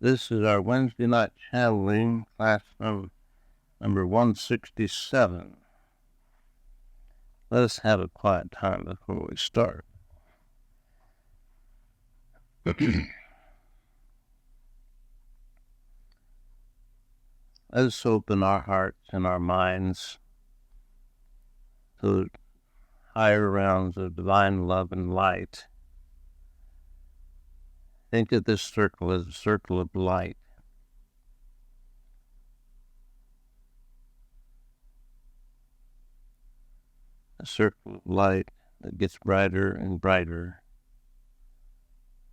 This is our Wednesday night channeling, class number 167. Let us have a quiet time before we start. Let us open our hearts and our minds to the higher realms of divine love and light. Think of this circle as a circle of light. A circle of light that gets brighter and brighter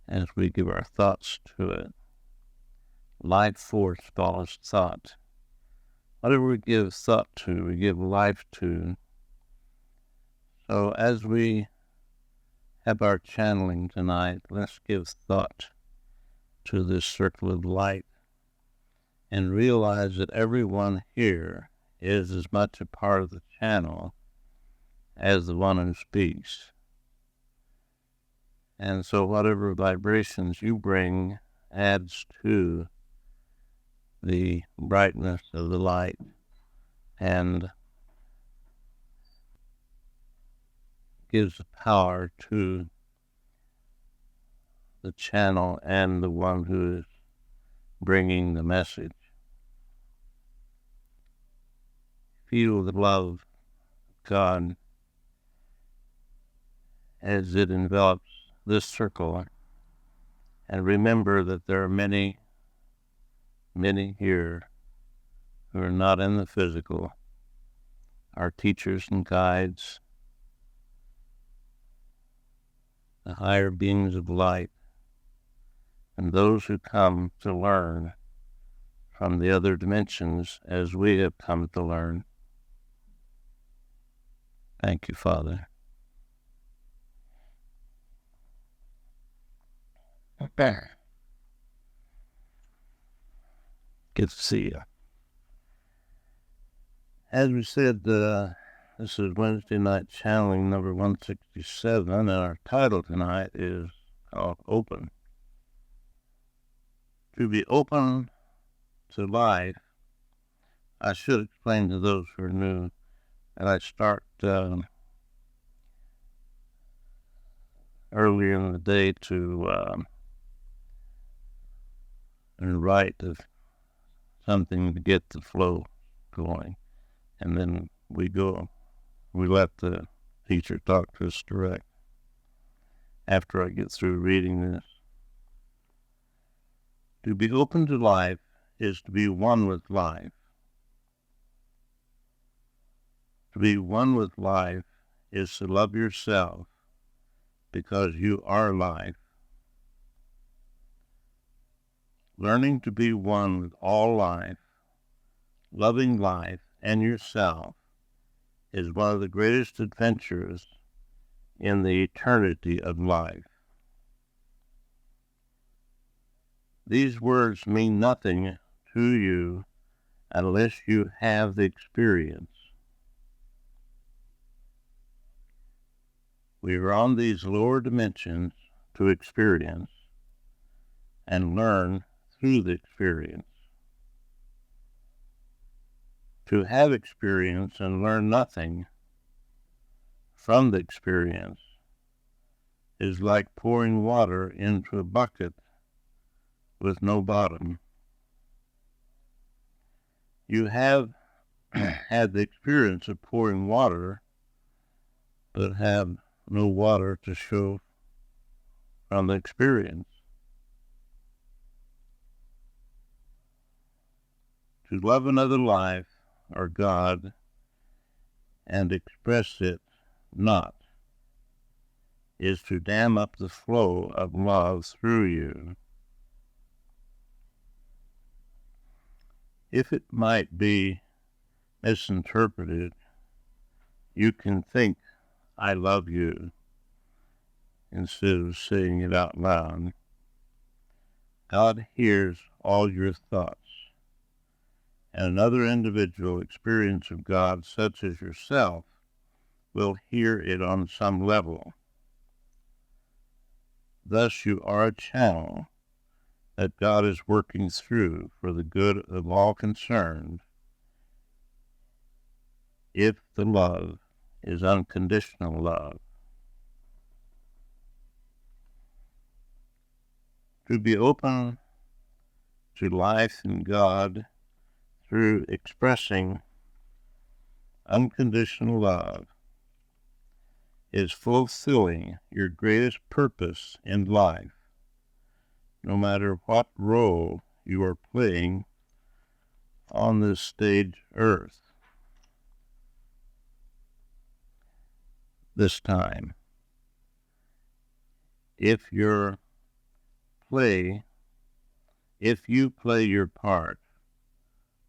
as we give our thoughts to it. Life force follows thought. Whatever we give thought to, we give life to. So as we have our channeling tonight, let's give thought to this circle of light and realize that everyone here is as much a part of the channel as the one who speaks. And so whatever vibrations you bring adds to the brightness of the light and gives the power to the channel and the one who is bringing the message. Feel the love of God as it envelops this circle, and remember that there are many here who are not in the physical, our teachers and guides, the higher beings of light, and those who come to learn from the other dimensions as we have come to learn. Thank you, Father. Good to see you. As we said, this is Wednesday night channeling number 167, and our title tonight is called Open. To be open to life, I should explain to those who are new that I start earlier in the day to write something to get the flow going, and then we let the teacher talk to us direct after I get through reading this. To be open to life is to be one with life. To be one with life is to love yourself because you are life. Learning to be one with all life, loving life and yourself, is one of the greatest adventures in the eternity of life. These words mean nothing to you unless you have the experience. We are on these lower dimensions to experience and learn through the experience. To have experience and learn nothing from the experience is like pouring water into a bucket with no bottom. You have had the experience of pouring water, but have no water to show from the experience. To love another life or God and express it not is to dam up the flow of love through you. If it might be misinterpreted, you can think, I love you, instead of saying it out loud. God hears all your thoughts, and another individual experience of God, such as yourself, will hear it on some level. Thus you are a channel that God is working through for the good of all concerned if the love is unconditional love. To be open to life in God through expressing unconditional love is fulfilling your greatest purpose in life, no matter what role you are playing on this stage earth this time. If you play your part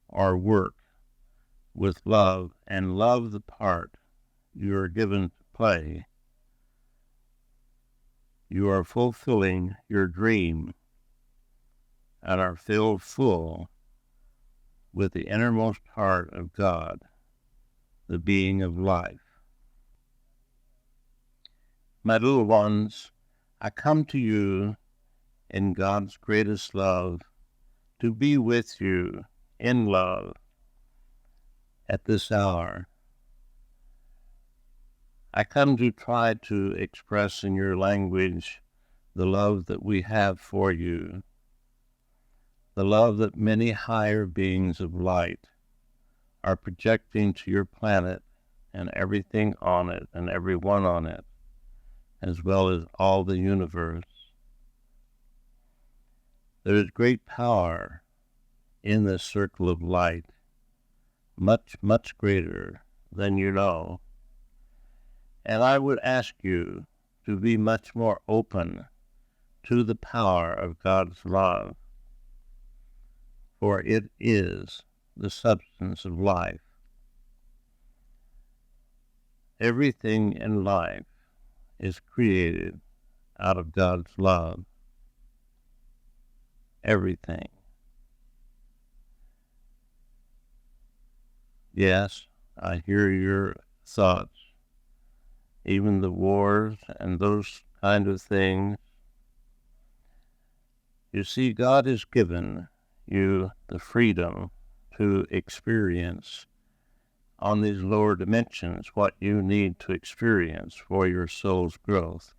or work with love and love the part you are given to play, you are fulfilling your dream and are filled full with the innermost heart of God, the being of life. My little ones, I come to you in God's greatest love to be with you in love at this hour. I come to try to express in your language the love that we have for you, the love that many higher beings of light are projecting to your planet and everything on it and everyone on it, as well as all the universe. There is great power in this circle of light, much, much greater than you know. And I would ask you to be much more open to the power of God's love, for it is the substance of life. Everything in life is created out of God's love. Everything. Yes, I hear your thoughts, even the wars and those kind of things. You see, God has given you the freedom to experience on these lower dimensions what you need to experience for your soul's growth.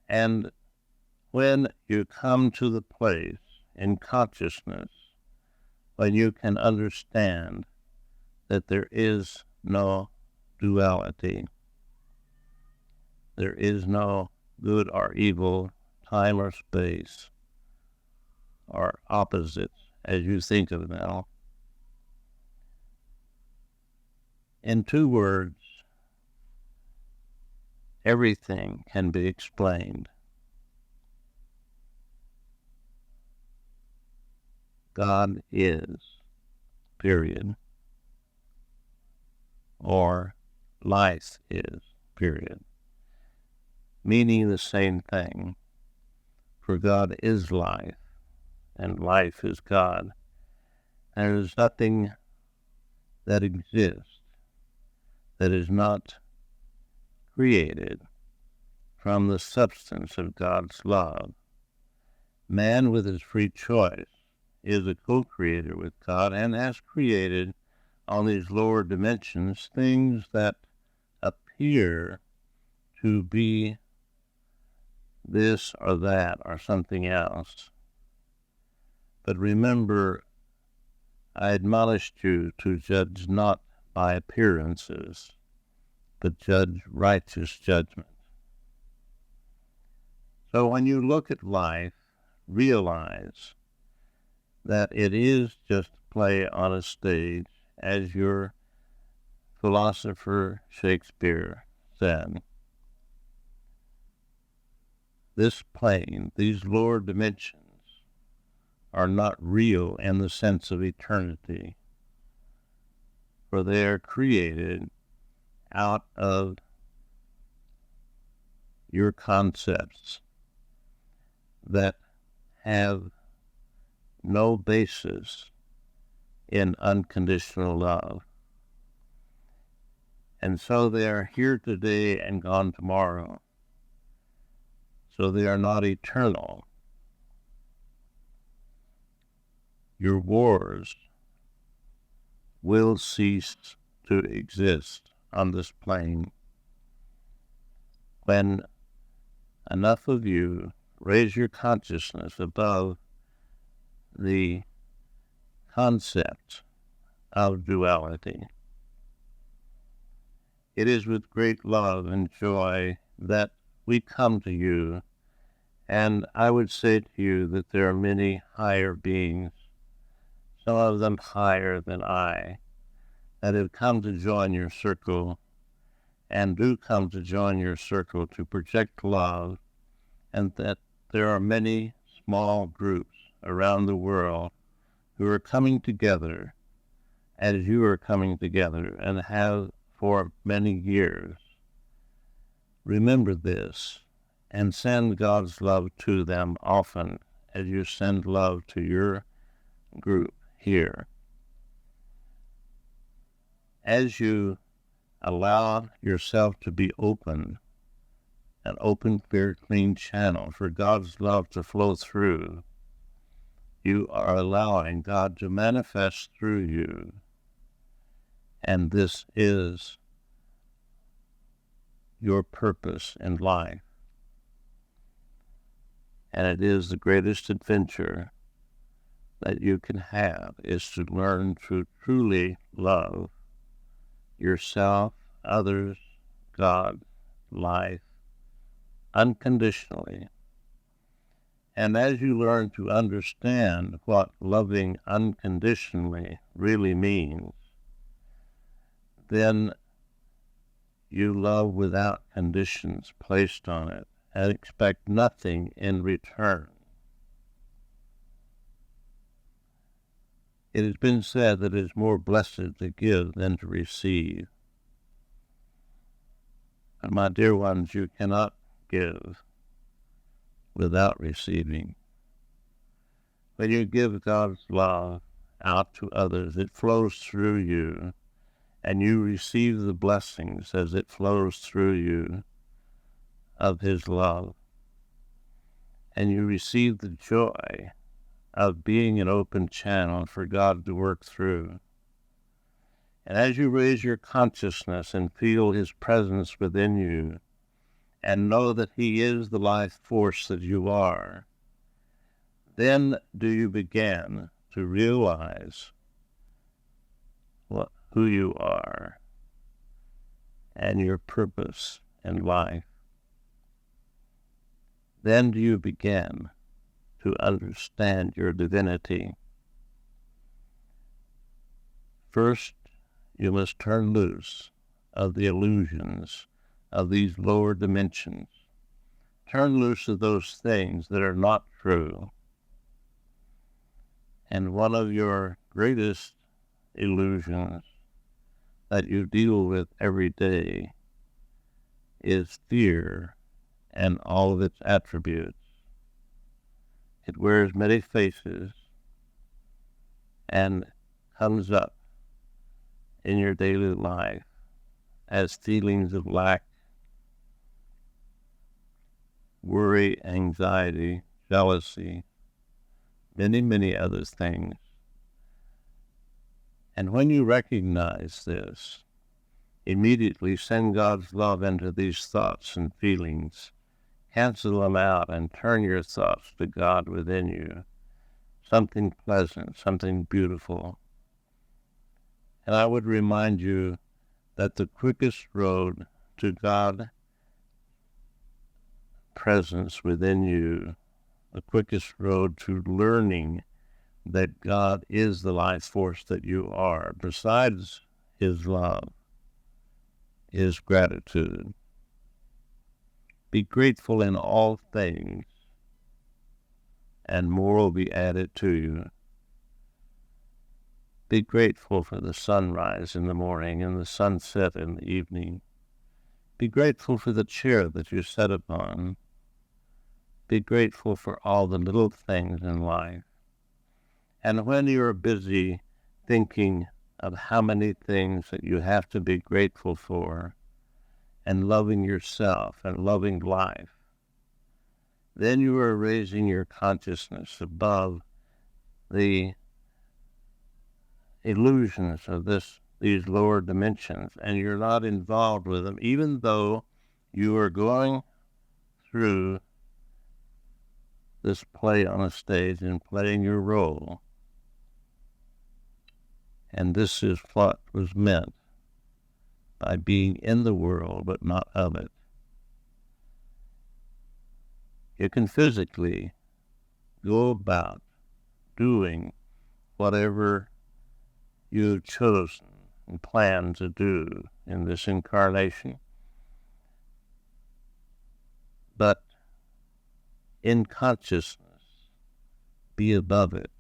And when you come to the place in consciousness when you can understand that there is no duality, there is no good or evil, time or space, or opposites as you think of now. In 2 words, everything can be explained. God is, period. Or life is, period. Meaning the same thing. For God is life, and life is God. And there is nothing that exists that is not created from the substance of God's love. Man, with his free choice, is a co-creator with God and has created on these lower dimensions things that appear to be this or that or something else. But remember, I admonished you to judge not by appearances, but judge righteous judgment. So when you look at life, realize that it is just play on a stage, as your philosopher Shakespeare said. This plane, these lower dimensions, are not real in the sense of eternity, for they are created out of your concepts that have no basis in unconditional love. And so they are here today and gone tomorrow. So they are not eternal. your wars will cease to exist on this plane when enough of you raise your consciousness above the concept of duality. It is with great love and joy that we come to you, and I would say to you that there are many higher beings, some of them higher than I, that have come to join your circle, and do come to join your circle to project love, and that there are many small groups around the world who are coming together as you are coming together and have for many years. Remember this and send God's love to them often as you send love to your group here. As you allow yourself to be open, an open, clear, clean channel for God's love to flow through, you are allowing God to manifest through you. And this is your purpose in life. And it is the greatest adventure that you can have, is to learn to truly love yourself, others, God, life, unconditionally. And as you learn to understand what loving unconditionally really means, then you love without conditions placed on it and expect nothing in return. It has been said that it is more blessed to give than to receive. And my dear ones, you cannot give without receiving. When you give God's love out to others, it flows through you, and you receive the blessings as it flows through you of His love. And you receive the joy of being an open channel for God to work through. And as you raise your consciousness and feel His presence within you, and know that He is the life force that you are, then do you begin to realize who you are and your purpose in life. Then do you begin to understand your divinity. First, you must turn loose of the illusions of these lower dimensions. Turn loose of those things that are not true. And one of your greatest illusions that you deal with every day is fear and all of its attributes. It wears many faces and comes up in your daily life as feelings of lack, worry, anxiety, jealousy, many, many other things. And when you recognize this, immediately send God's love into these thoughts and feelings. Cancel them out and turn your thoughts to God within you. Something pleasant, something beautiful. And I would remind you that the quickest road to God presence within you, the quickest road to learning that God is the life force that you are, besides His love, is gratitude. Be grateful in all things, and more will be added to you. Be grateful for the sunrise in the morning and the sunset in the evening. Be grateful for the chair that you sit upon. Be grateful for all the little things in life. And when you are busy thinking of how many things that you have to be grateful for, and loving yourself and loving life, then you are raising your consciousness above the illusions of these lower dimensions, and you're not involved with them, even though you are going through this play on a stage and playing your role. And this is what was meant by being in the world but not of it. You can physically go about doing whatever you've chosen and planned to do in this incarnation, but in consciousness, be above it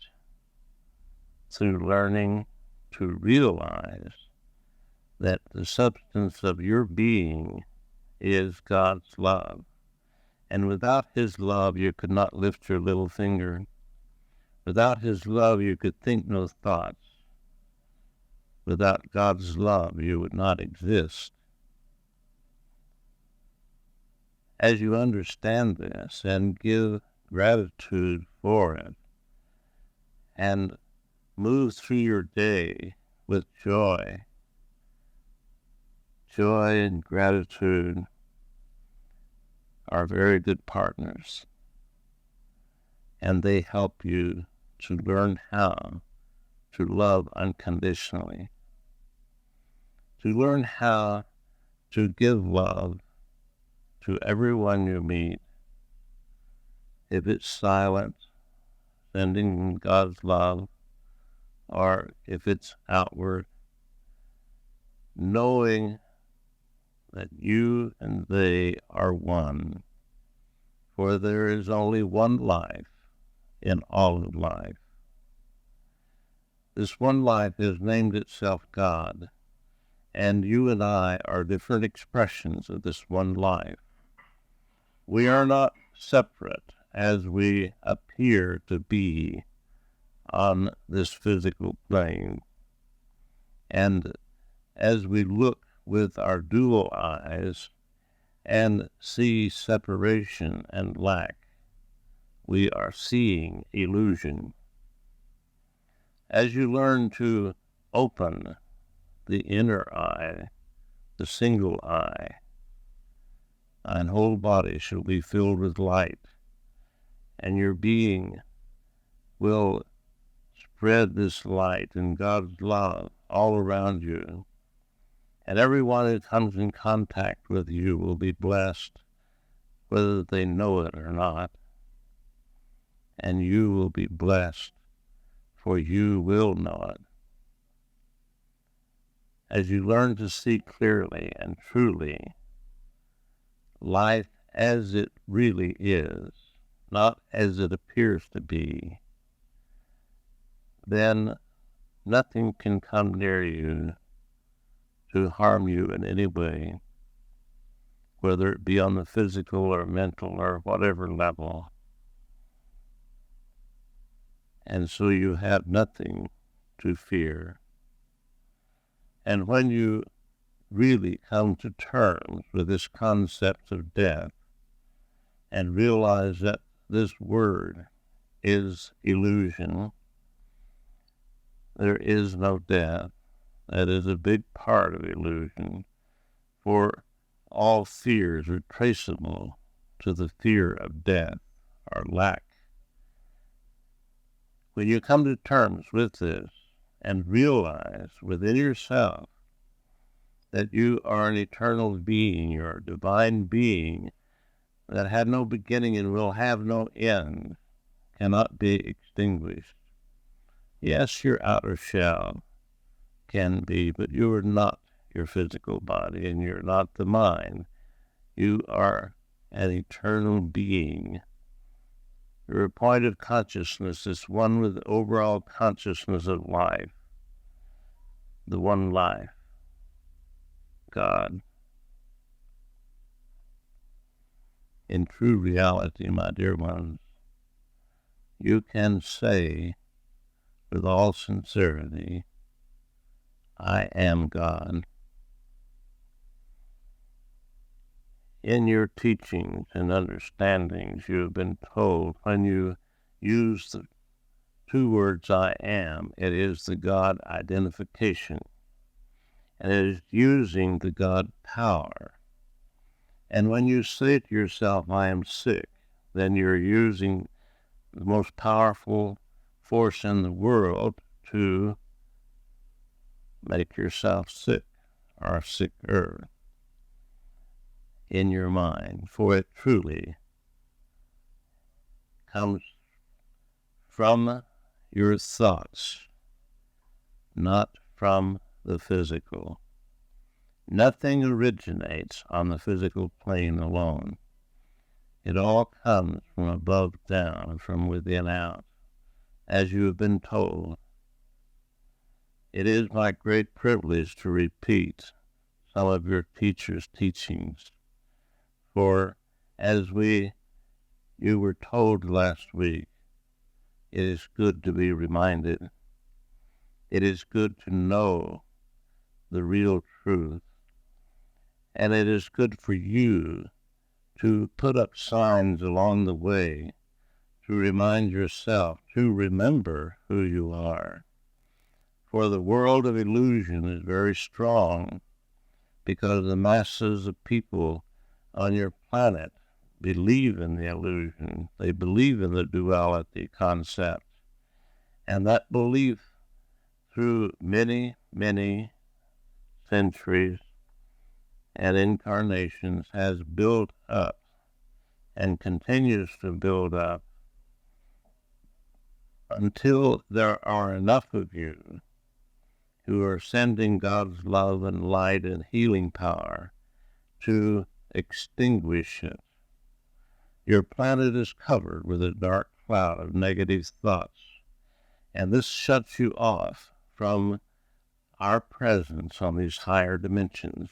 through learning to realize that the substance of your being is God's love. And without His love, you could not lift your little finger. Without His love, you could think no thoughts. Without God's love, you would not exist. As you understand this and give gratitude for it and move through your day with joy and gratitude are very good partners, and they help you to learn how to love unconditionally, to learn how to give love to everyone you meet. If it's silent, sending God's love, or if it's outward, knowing that you and they are one, for there is only one life in all of life. This one life has named itself God, and you and I are different expressions of this one life. We are not separate as we appear to be on this physical plane. And as we look with our dual eyes and see separation and lack, we are seeing illusion. As you learn to open the inner eye, the single eye, thine whole body shall be filled with light, and your being will spread this light and God's love all around you. And everyone who comes in contact with you will be blessed, whether they know it or not. And you will be blessed, for you will know it. As you learn to see clearly and truly life as it really is, not as it appears to be, then nothing can come near you to harm you in any way, whether it be on the physical or mental or whatever level. And so you have nothing to fear. And when you really come to terms with this concept of death and realize that this word is illusion, there is no death. That is a big part of illusion, for all fears are traceable to the fear of death or lack. When you come to terms with this and realize within yourself that you are an eternal being, you're a divine being that had no beginning and will have no end, cannot be extinguished. Yes, your outer shell can be, but you are not your physical body, and you're not the mind. You are an eternal being. Your point of consciousness is one with the overall consciousness of life, the one life, God. In true reality, my dear ones, you can say with all sincerity, I am God. In your teachings and understandings, you have been told when you use two words, I am. It is the God identification. And it is using the God power. And when you say to yourself, I am sick, then you're using the most powerful force in the world to make yourself sick or sicker in your mind, for it truly comes from your thoughts, not from the physical. Nothing originates on the physical plane alone. It all comes from above down, from within out, as you have been told. It is my great privilege to repeat some of your teachers' teachings, for as you were told last week, it is good to be reminded. It is good to know the real truth. And it is good for you to put up signs along the way to remind yourself to remember who you are. For the world of illusion is very strong because the masses of people on your planet believe in the illusion. They believe in the duality concept. And that belief through many, many centuries and incarnations has built up and continues to build up until there are enough of you who are sending God's love and light and healing power to extinguish it. Your planet is covered with a dark cloud of negative thoughts, and this shuts you off from our presence on these higher dimensions.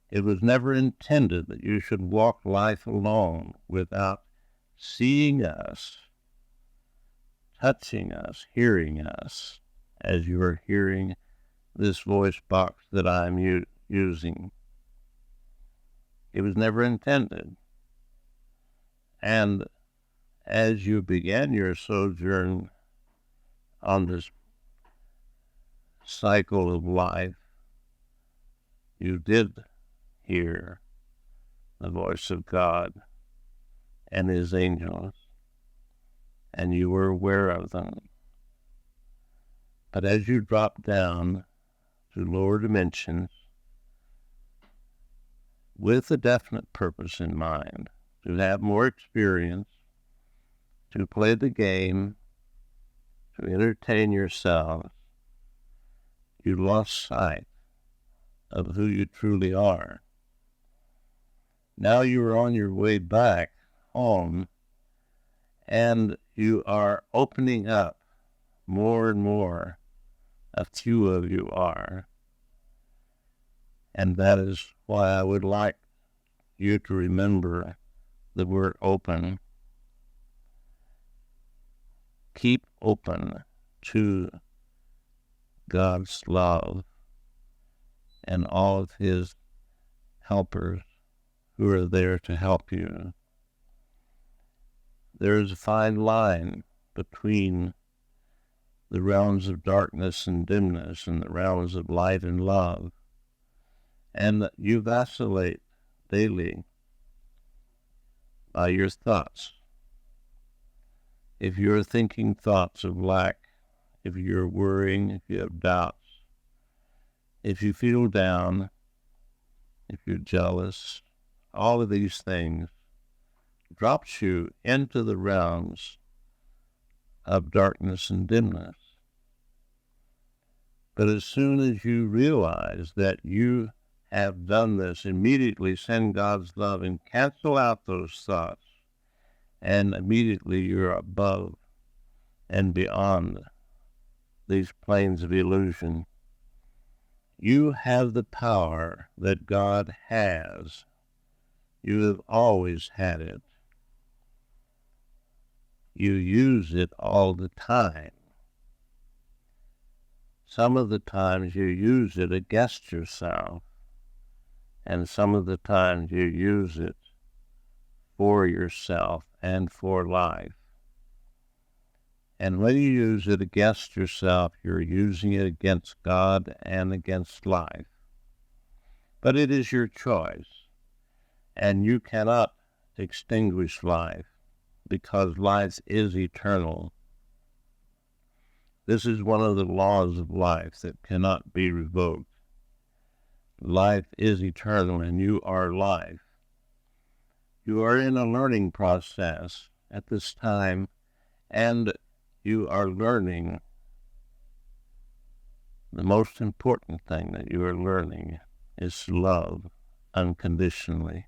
It was never intended that you should walk life alone without seeing us, touching us, hearing us, as you are hearing this voice box that I'm using. It was never intended. And as you began your sojourn on this cycle of life, you did hear the voice of God and his angels, and you were aware of them. But as you drop down to lower dimensions with a definite purpose in mind, to have more experience, to play the game, to entertain yourselves, you lost sight of who you truly are. Now you are on your way back home, and you are opening up more and more. A few of you are. And that is why I would like you to remember the word open. Keep open to God's love and all of his helpers who are there to help you. There is a fine line between the realms of darkness and dimness and the realms of light and love, and you vacillate daily by your thoughts. If you're thinking thoughts of lack, if you're worrying, if you have doubts, if you feel down, if you're jealous, all of these things drops you into the realms of darkness and dimness. But as soon as you realize that you have done this, immediately send God's love and cancel out those thoughts, and immediately you're above and beyond these planes of illusion. You have the power that God has. You have always had it. You use it all the time. Some of the times you use it against yourself, and some of the times you use it for yourself and for life. And when you use it against yourself, you're using it against God and against life. But it is your choice, and you cannot extinguish life, because life is eternal. This is one of the laws of life that cannot be revoked. Life is eternal, and you are life. You are in a learning process at this time, and you are learning. The most important thing that you are learning is to love unconditionally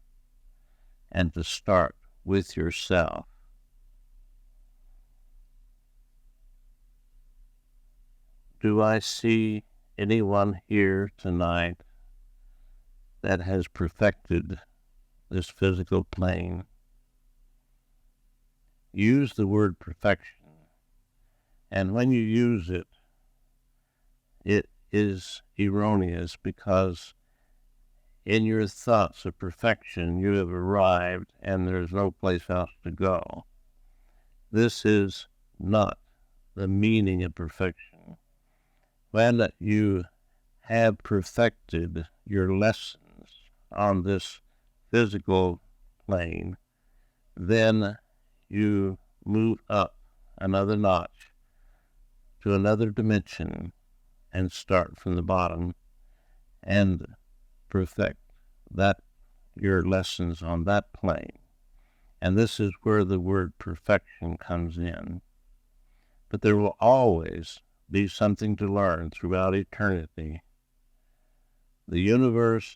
and to start with yourself. Do I see anyone here tonight that has perfected this physical plane? Use the word perfection, and when you use it, it is erroneous, because in your thoughts of perfection you have arrived and there's no place else to go. This is not the meaning of perfection. When you have perfected your lessons on this physical plane, then you move up another notch to another dimension and start from the bottom and perfect your lessons on that plane. And this is where the word perfection comes in. But there will always be something to learn throughout eternity. The universe,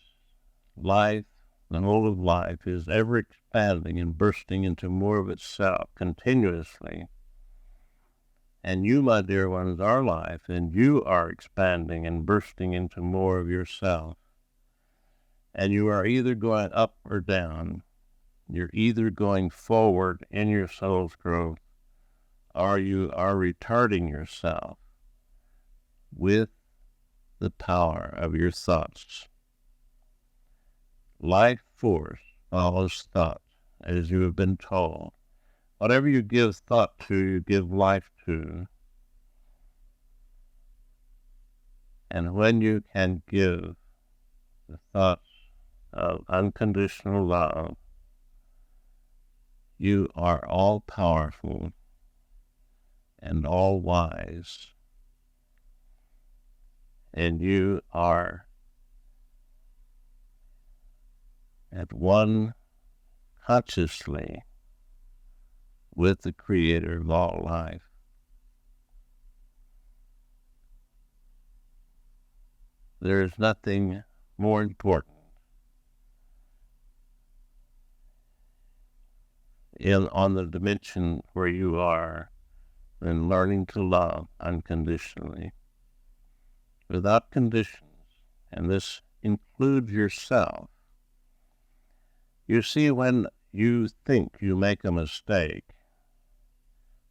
life, the whole of life is ever expanding and bursting into more of itself continuously. And you, my dear ones, are life, and you are expanding and bursting into more of yourself. And you are either going up or down. You're either going forward in your soul's growth, or you are retarding yourself with the power of your thoughts. Life force follows thought, as you have been told. Whatever you give thought to, you give life to. And when you can give the thoughts of unconditional love, you are all powerful and all wise, and you are at one consciously with the Creator of all life. There is nothing more important on the dimension where you are than learning to love unconditionally, without conditions, and this includes yourself. You see, when you think you make a mistake,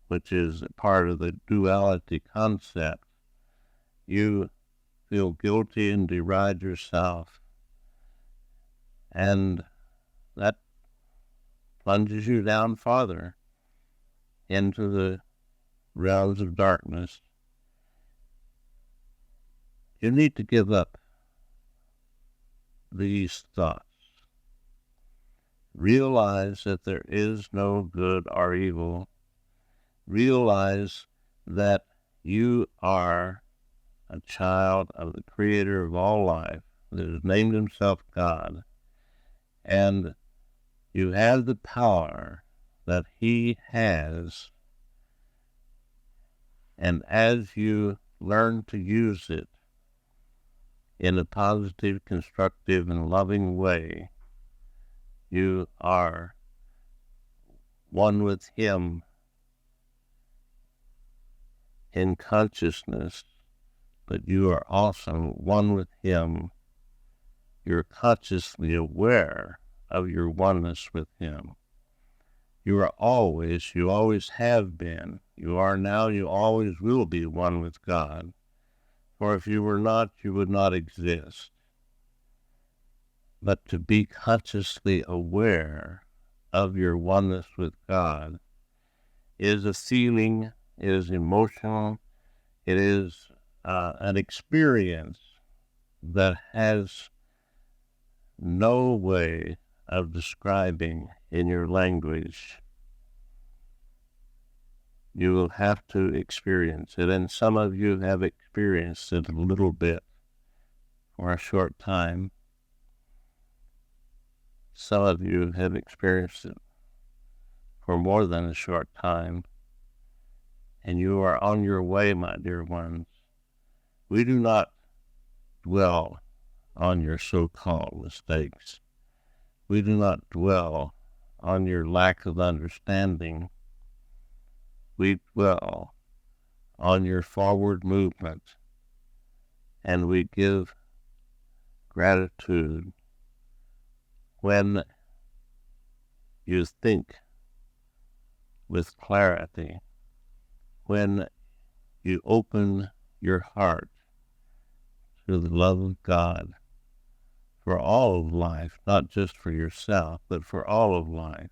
which is part of the duality concept, you feel guilty and deride yourself, and that plunges you down farther into the realms of darkness. You need to give up these thoughts. Realize that there is no good or evil. Realize that you are a child of the Creator of all life that has named himself God, and you have the power that he has, and as you learn to use it in a positive, constructive, and loving way, you are one with him in consciousness, but you are also one with him. You're consciously aware of your oneness with him. You always have been, you are now, you always will be one with God. For if you were not, you would not exist. But to be consciously aware of your oneness with God is a feeling it is emotional, it is an experience that has no way of describing in your language. You will have to experience it, and some of you have experienced it a little bit for a short time. Some of you have experienced it for more than a short time, and you are on your way, my dear ones. We do not dwell on your so-called mistakes. We do not dwell on your lack of understanding. We dwell on your forward movement, and we give gratitude when you think with clarity, when you open your heart to the love of God for all of life, not just for yourself, but for all of life.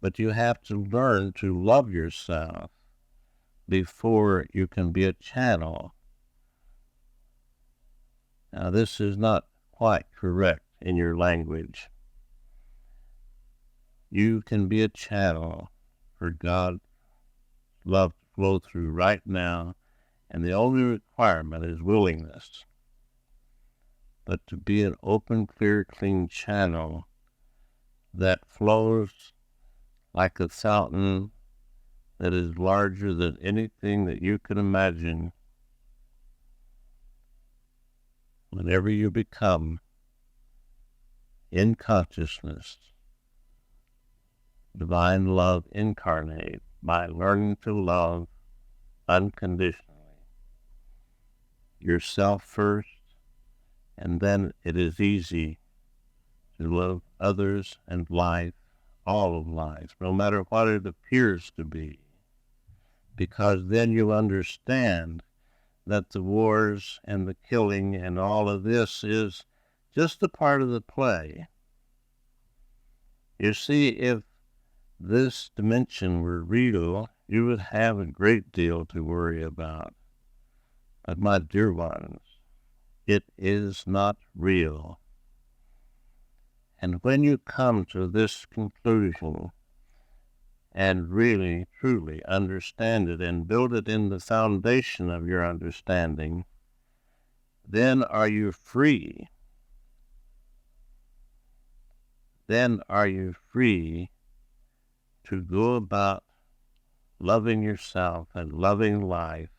But you have to learn to love yourself before you can be a channel. Now, this is not quite correct in your language. You can be a channel for God's love to flow through right now, and the only requirement is willingness. But to be an open, clear, clean channel that flows like a fountain that is larger than anything that you can imagine, whenever you become in consciousness, divine love incarnate by learning to love unconditionally, yourself first, and then it is easy to love others and life, all of life, no matter what it appears to be, because then you understand that the wars and the killing and all of this is just a part of the play. You see, if this dimension were real, you would have a great deal to worry about. But my dear ones, it is not real. And when you come to this conclusion and really, truly understand it and build it in the foundation of your understanding, then are you free. Then are you free to go about loving yourself and loving life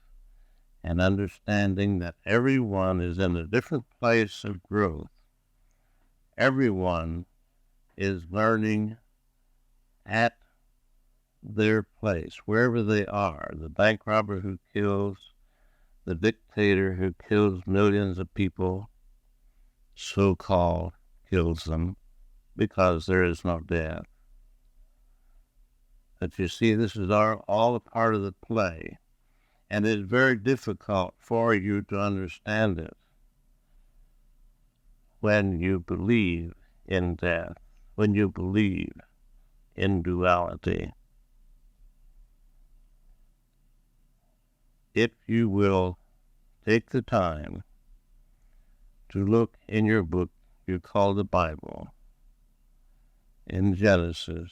and understanding that everyone is in a different place of growth. Everyone is learning at their place, wherever they are. The bank robber who kills, the dictator who kills millions of people, so-called kills them because there is no death. But you see, this is all a part of the play, and it's very difficult for you to understand it when you believe in death, when you believe in duality. If you will take the time to look in your book you call the Bible, in Genesis,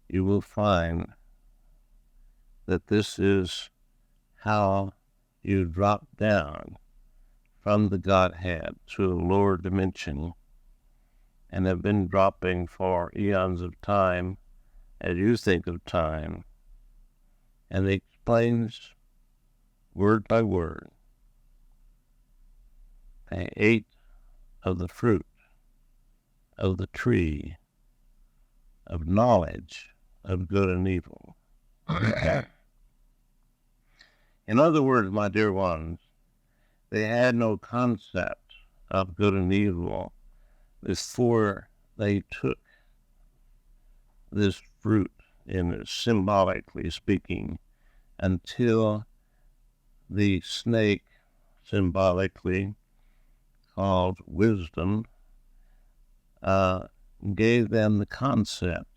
you will find that this is how you drop down from the Godhead to a lower dimension and have been dropping for eons of time as you think of time. And it explains word by word. They ate of the fruit of the tree of knowledge of good and evil. In other words, my dear ones, they had no concept of good and evil before they took this fruit, in symbolically speaking, until the snake, symbolically called wisdom, gave them the concept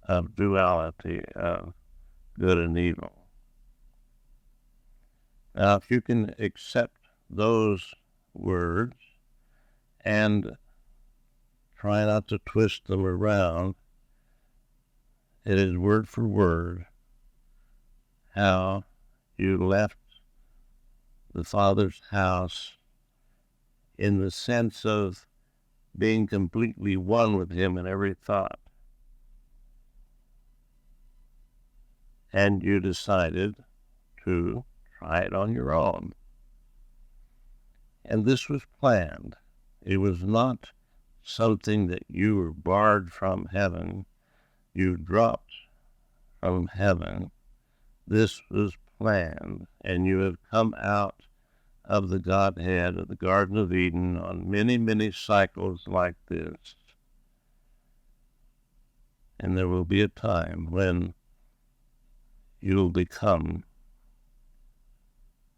of duality of good and evil. Now, if you can accept those words and try not to twist them around, it is word for word how you left the Father's house in the sense of being completely one with Him in every thought. And you decided to try it on your own. And this was planned. It was not something that you were barred from heaven. You dropped from heaven. This was planned, and you have come out of the Godhead of the Garden of Eden on many, many cycles like this. And there will be a time when you will become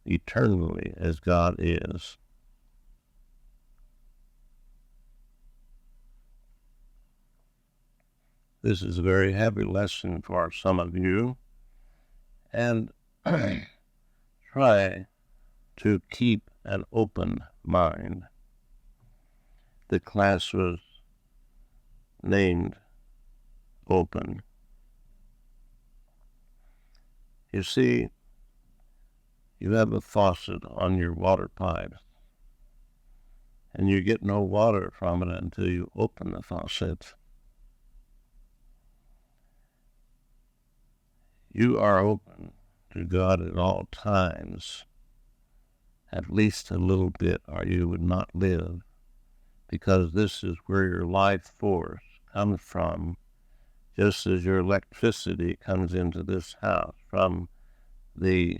eternally as God is. This is a very heavy lesson for some of you, and try to keep an open mind. The class was named Open. You see, you have a faucet on your water pipe, and you get no water from it until you open the faucet. You are open to God at all times, at least a little bit, or you would not live, because this is where your life force comes from, just as your electricity comes into this house from the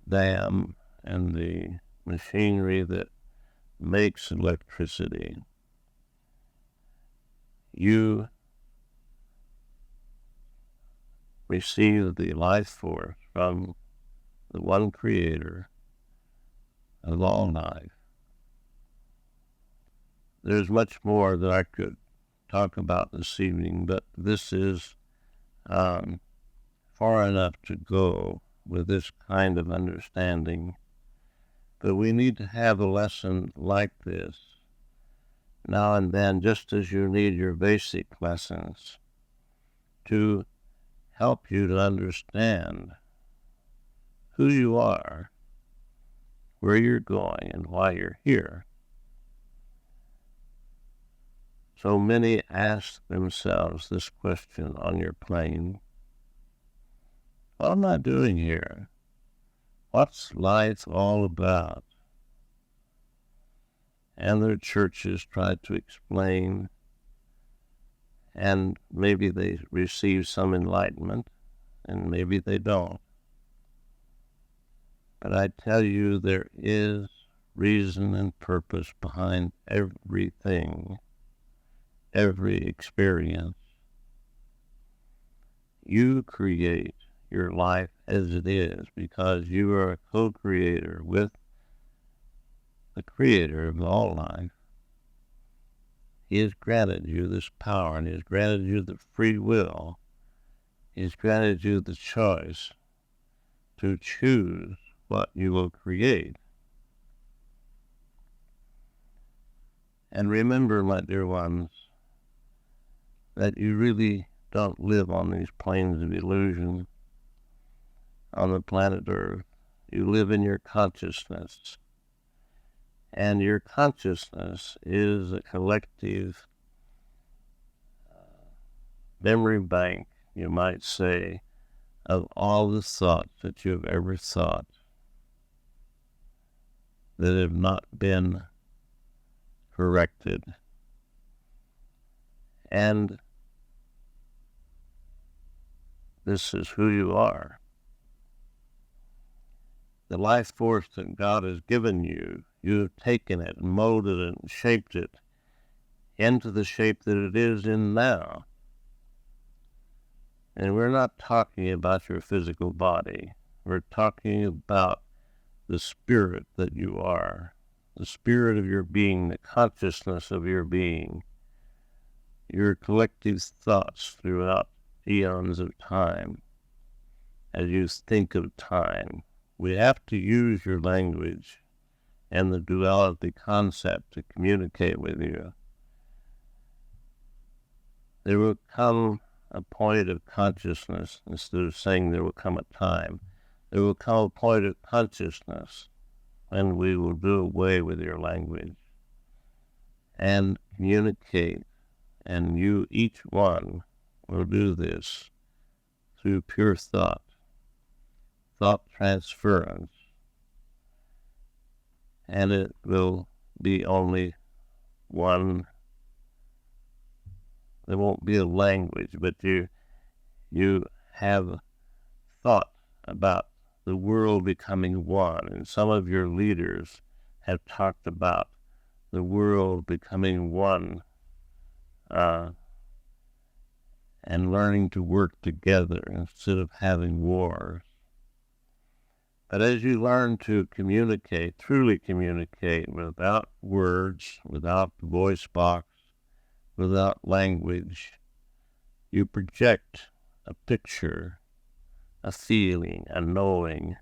dam and the machinery that makes electricity. You receive the life force from the one Creator of all life. There's much more that I could talk about this evening, but this is far enough to go with this kind of understanding. But we need to have a lesson like this now and then, just as you need your basic lessons to help you to understand who you are, where you're going, and why you're here. So many ask themselves this question on your plane: what am I doing here? What's life all about? And their churches try to explain, and maybe they receive some enlightenment, and maybe they don't. But I tell you, there is reason and purpose behind everything, every experience. You create your life as it is because you are a co-creator with the Creator of all life. He has granted you this power, and He has granted you the free will. He has granted you the choice to choose what you will create. And remember, my dear ones, that you really don't live on these planes of illusion on the planet Earth. You live in your consciousness. And your consciousness is a collective memory bank, you might say, of all the thoughts that you have ever thought that have not been corrected. And this is who you are. The life force that God has given you, you have taken it and molded it and shaped it into the shape that it is in now. And we're not talking about your physical body. We're talking about the spirit that you are, the spirit of your being, the consciousness of your being, your collective thoughts throughout eons of time as you think of time. we have to use your language and the duality concept to communicate with you. There will come a point of consciousness, instead of saying there will come a time. There will come a point of consciousness when we will do away with your language and communicate, and you, each one, will do this through pure thought transference, and it will be only one. There won't be a language, but you have thought about the world becoming one, and some of your leaders have talked about the world becoming one, and learning to work together instead of having wars. But as you learn to communicate, truly communicate, without words, without the voice box, without language, you project a picture, a feeling, a knowing,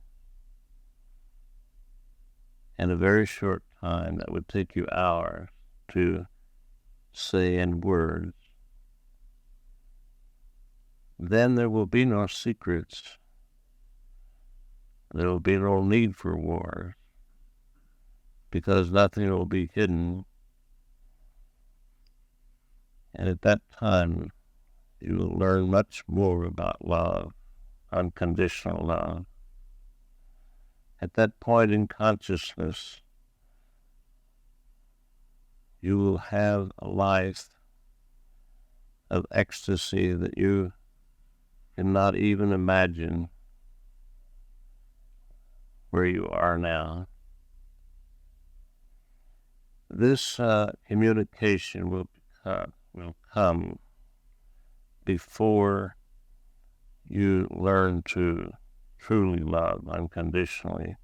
in a very short time that would take you hours to say in words. Then there will be no secrets. There will be no need for wars, because nothing will be hidden. And at that time, you will learn much more about love, unconditional love. At that point in consciousness, you will have a life of ecstasy that you cannot even imagine where you are now. This communication will come before you learn to truly love unconditionally,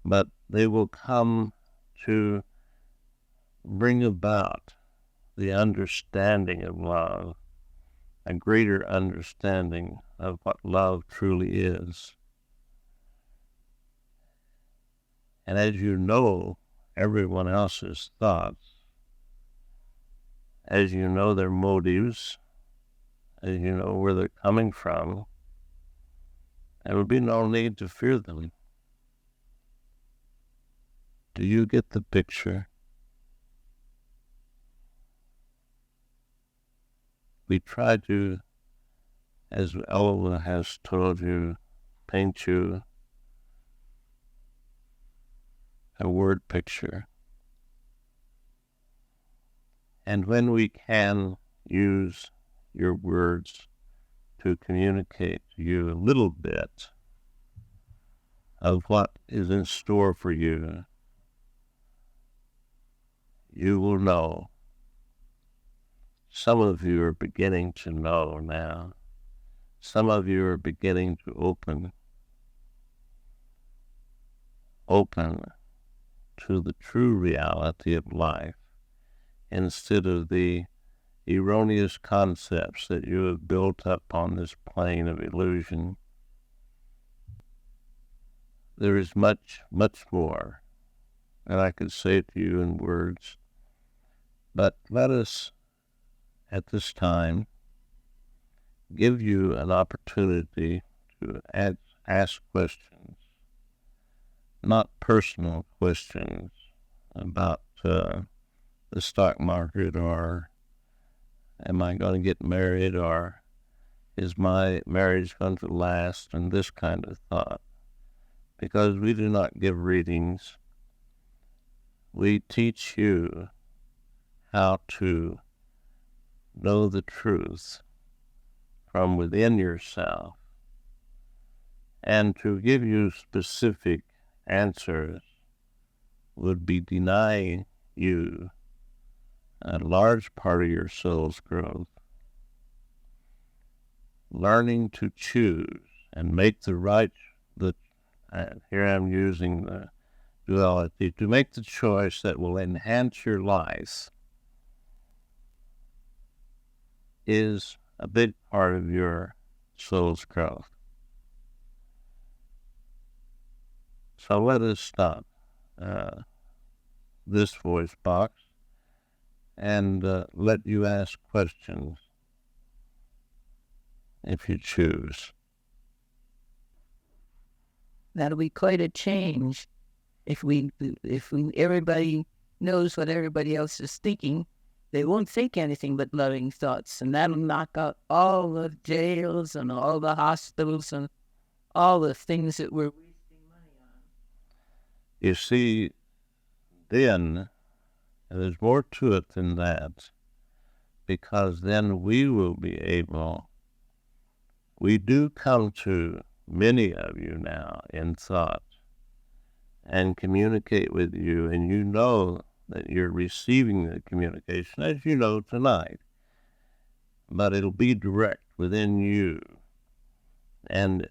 but they will come to bring about the understanding of love, a greater understanding of what love truly is. And as you know everyone else's thoughts, as you know their motives, as you know where they're coming from, there will be no need to fear them. Do you get the picture? We try to, as Ella has told you, paint you a word picture. And when we can use your words to communicate to you a little bit of what is in store for you, you will know. Some of you are beginning to know now. Some of you are beginning to open to the true reality of life, instead of the erroneous concepts that you have built up on this plane of illusion. There is much, much more that I could say to you in words, but let us, at this time, give you an opportunity to ask questions, not personal questions about the stock market, or am I going to get married, or is my marriage going to last, and this kind of thought. Because we do not give readings. We teach you how to know the truth from within yourself, and to give you specific answers would be denying you a large part of your soul's growth. Learning to choose and make the right, here I'm using the duality, to make the choice that will enhance your life is a big part of your soul's growth. So let us stop this voice box and let you ask questions if you choose. That'll be quite a change if everybody knows what everybody else is thinking. They won't think anything but loving thoughts, and that'll knock out all the jails and all the hospitals and all the things that we're wasting money on. You see, then there's more to it than that, because then we will be able, we do come to many of you now in thought and communicate with you, and you know that you're receiving the communication, as you know tonight, but it'll be direct within you, and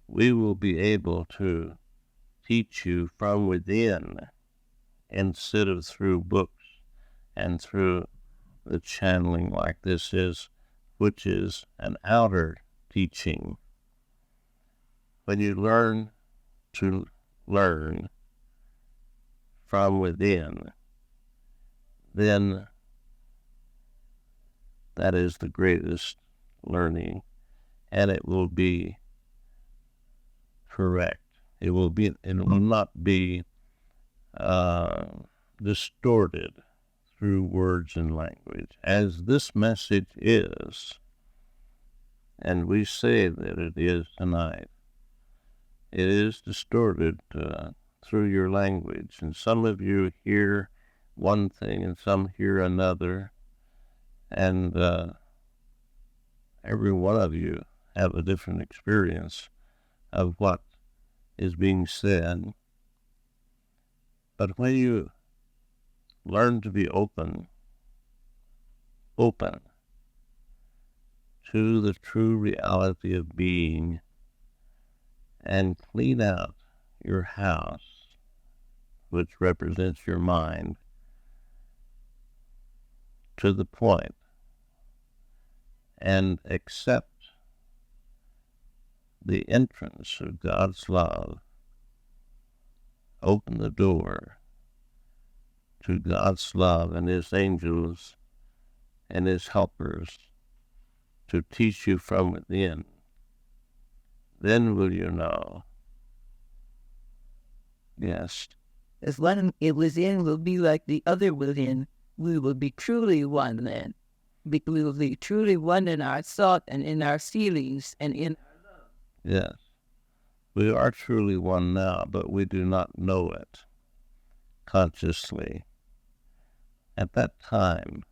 we will be able to teach you from within instead of through books and through the channeling like this is, which is an outer teaching. When you learn to learn from within, then that is the greatest learning, and it will be correct. It will not be distorted through words and language, as this message is, and we say that it is tonight. It is distorted through your language, and some of you hear one thing and some hear another, and every one of you have a different experience of what is being said. But when you learn to be open to the true reality of being, and clean out your house, which represents your mind, to the point, and accept the entrance of God's love, open the door to God's love and His angels and His helpers to teach you from within, then will you know. Yes. As one it within will be like the other within, we will be truly one then. We will be truly one in our thought and in our feelings and in our love. Yes. We are truly one now, but we do not know it consciously. At that time,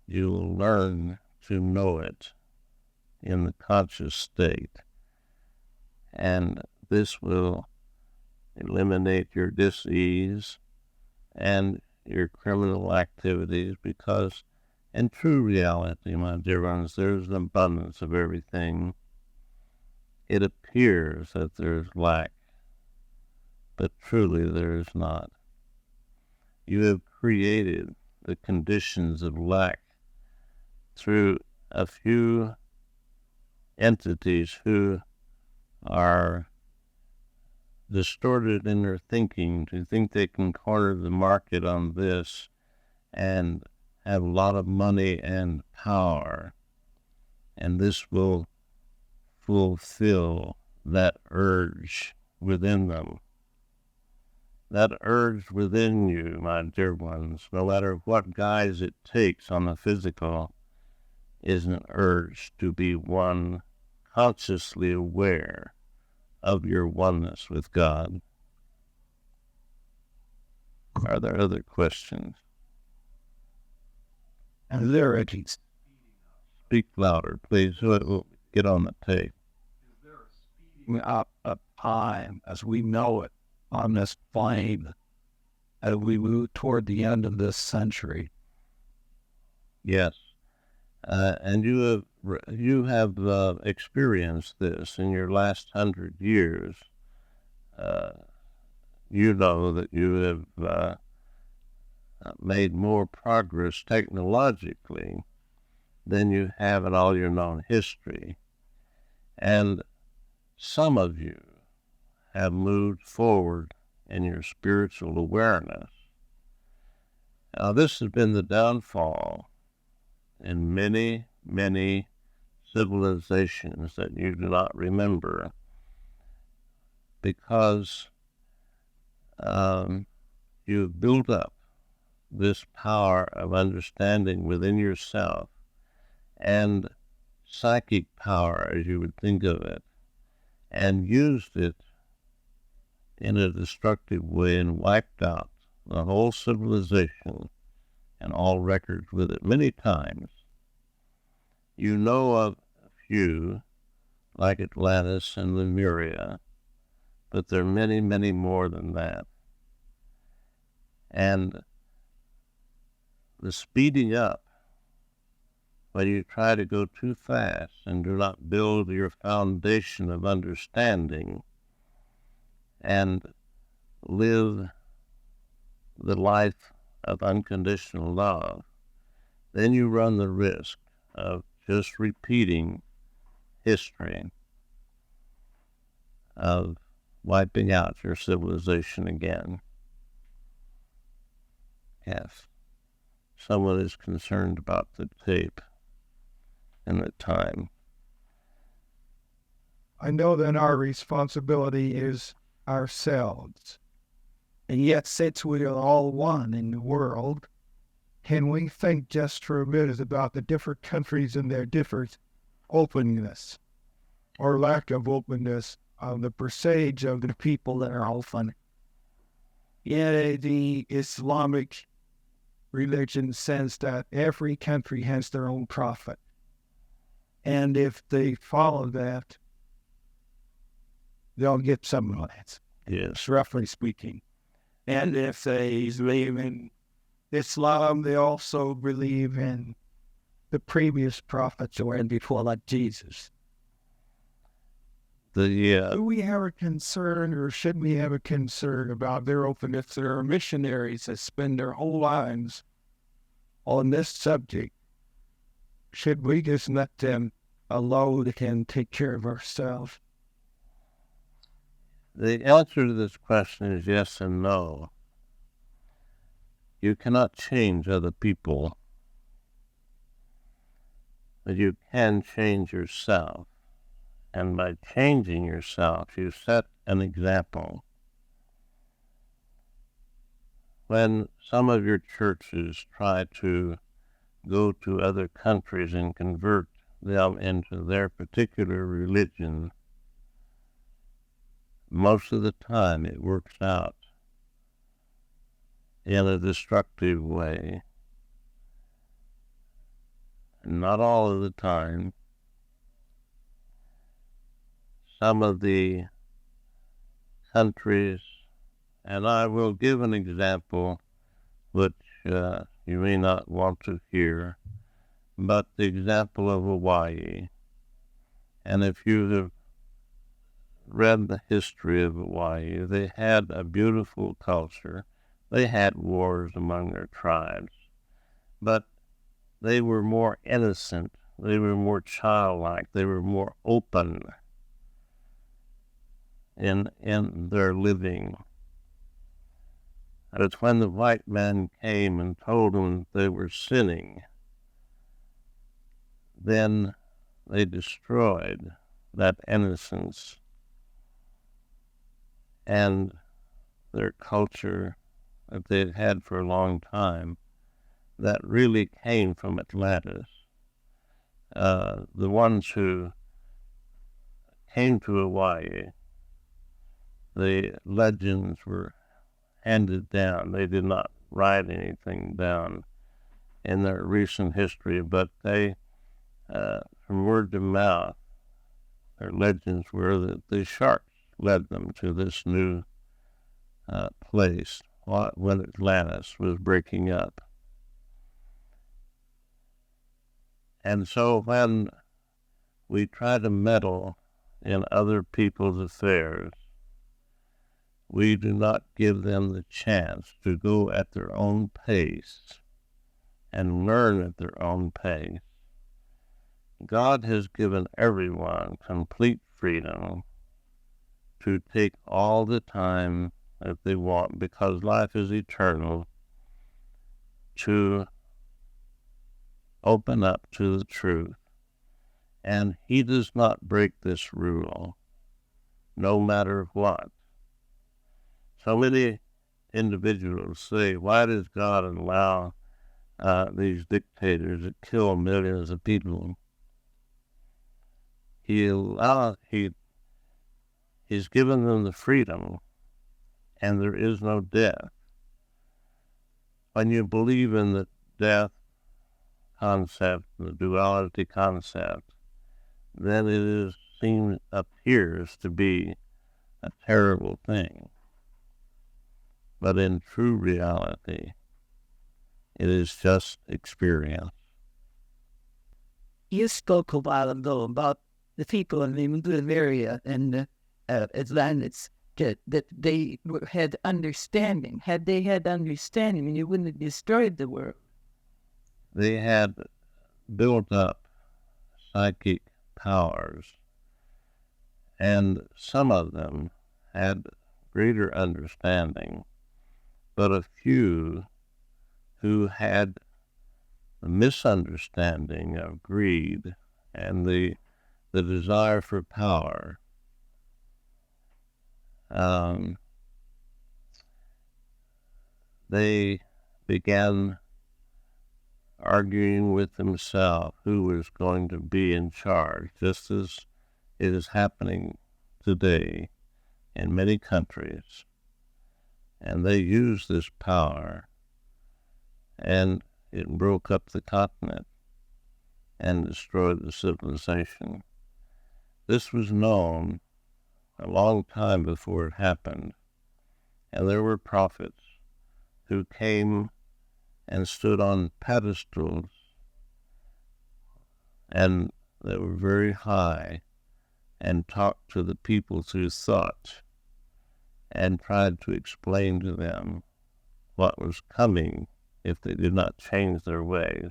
you will learn to know it in the conscious state, and this will eliminate your dis-ease and your criminal activities, because in true reality, my dear ones, there's an abundance of everything. It appears that there's lack, but truly there is not. You have created the conditions of lack through a few entities who are distorted in their thinking, to think they can corner the market on this and have a lot of money and power, and this will fulfill that urge within them. That urge within you, my dear ones, no matter what guise it takes on the physical, is an urge to be one, consciously aware of your oneness with God. Are there other questions? And there, Speak louder, please, so it will get on the tape. Is there a speeding up of time as we know it on this plane as we move toward the end of this century? Yes. And you have experienced this in your last 100 years. You know that you have made more progress technologically than you have in all your known history. And some of you have moved forward in your spiritual awareness. Now, this has been the downfall in many, many civilizations that you do not remember, because you've built up this power of understanding within yourself and psychic power, as you would think of it, and used it in a destructive way and wiped out the whole civilization and all records with it many times. You know of a few, like Atlantis and Lemuria, but there are many, many more than that. And the speeding up, when you try to go too fast and do not build your foundation of understanding and live the life of unconditional love, then you run the risk of just repeating history, of wiping out your civilization again. Yes. Someone is concerned about the tape and the time. I know that our responsibility is ourselves. And yet, since we are all one in the world, can we think just for a minute about the different countries and their different openness or lack of openness of the percentage of the people that are open? Yet the Islamic religion says that every country has their own prophet. And if they follow that, they'll get some of it. Yes. Roughly speaking. And if they believe in Islam, they also believe in the previous prophets who were before, like Jesus. Do we have a concern, or should we have a concern about their openness? There are missionaries that spend their whole lives on this subject. Should we just let them alone and take care of ourselves? The answer to this question is yes and no. You cannot change other people, but you can change yourself. And by changing yourself, you set an example. When some of your churches try to go to other countries and convert them into their particular religion, most of the time it works out in a destructive way. Not all of the time. Some of the countries, and I will give an example which you may not want to hear, but the example of Hawaii. And if you have read the history of Hawaii, they had a beautiful culture. They had wars among their tribes, but they were more innocent. They were more childlike. They were more open in their living. It's when the white man came and told them they were sinning, then they destroyed that innocence and their culture that they'd had for a long time that really came from Atlantis. The ones who came to Hawaii, the legends were handed down. They did not write anything down in their recent history, but they, from word to mouth, their legends were that the sharks led them to this new place when Atlantis was breaking up. And so when we try to meddle in other people's affairs, we do not give them the chance to go at their own pace and learn at their own pace. God has given everyone complete freedom to take all the time that they want, because life is eternal, to open up to the truth. And he does not break this rule, no matter what. So many individuals say, why does God allow these dictators to kill millions of people? He's given them the freedom, and there is no death. When you believe in the death concept, the duality concept, then it appears to be a terrible thing. But in true reality, it is just experience. You spoke a while ago about the people in the Muslim area and Atlantis, that they had understanding. Had they had understanding, you wouldn't have destroyed the world. They had built up psychic powers, and some of them had greater understanding, but a few who had the misunderstanding of greed and the desire for power, they began arguing with themselves who was going to be in charge, just as it is happening today in many countries. And they used this power, and it broke up the continent and destroyed the civilization. This was known a long time before it happened, and there were prophets who came and stood on pedestals, and they were very high, and talked to the people through thought, and tried to explain to them what was coming if they did not change their ways.